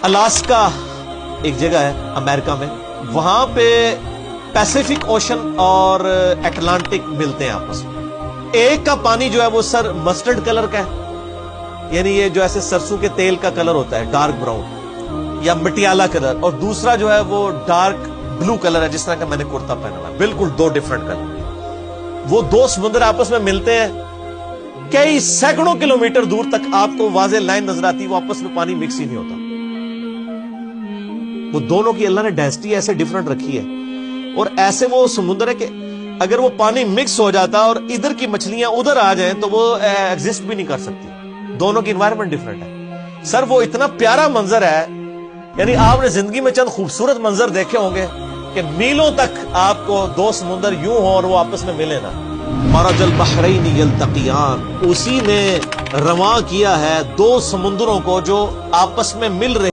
Alaska ایک جگہ ہے امریکہ میں، وہاں پہ پیسیفک اوشن اور اٹلانٹک ملتے ہیں آپس میں. ایک کا پانی جو ہے وہ سر مسٹرڈ کلر کا ہے، یعنی یہ جو ایسے سرسوں کے تیل کا کلر ہوتا ہے ڈارک براؤن یا مٹیالہ کلر، اور دوسرا جو ہے وہ ڈارک بلو کلر ہے جس طرح کا میں نے کرتا پہنا ہوا ہے. بالکل دو ڈیفرنٹ کلر. وہ دو سمندر آپس میں ملتے ہیں، کئی سینکڑوں کلومیٹر دور تک آپ کو واضح لائن نظر آتی ہے، وہ آپس میں پانی مکس ہی نہیں ہوتا. وہ دونوں کی اللہ نے ڈینسٹی ایسے ڈیفرنٹ رکھی ہے، اور ایسے وہ سمندر ہے کہ اگر وہ پانی مکس ہو جاتا اور ادھر کی مچھلیاں ادھر آ جائیں تو وہ ایگزسٹ بھی نہیں کر سکتی. دونوں کی انوائرمنٹ ڈیفرنٹ ہے. سر وہ اتنا پیارا منظر ہے، یعنی آپ نے زندگی میں چند خوبصورت منظر دیکھے ہوں گے کہ میلوں تک آپ کو دو سمندر یوں ہوں اور وہ آپس میں ملے نا. مرج البحرین یلتقیان، اسی نے رواں کیا ہے دو سمندروں کو جو آپس میں مل رہے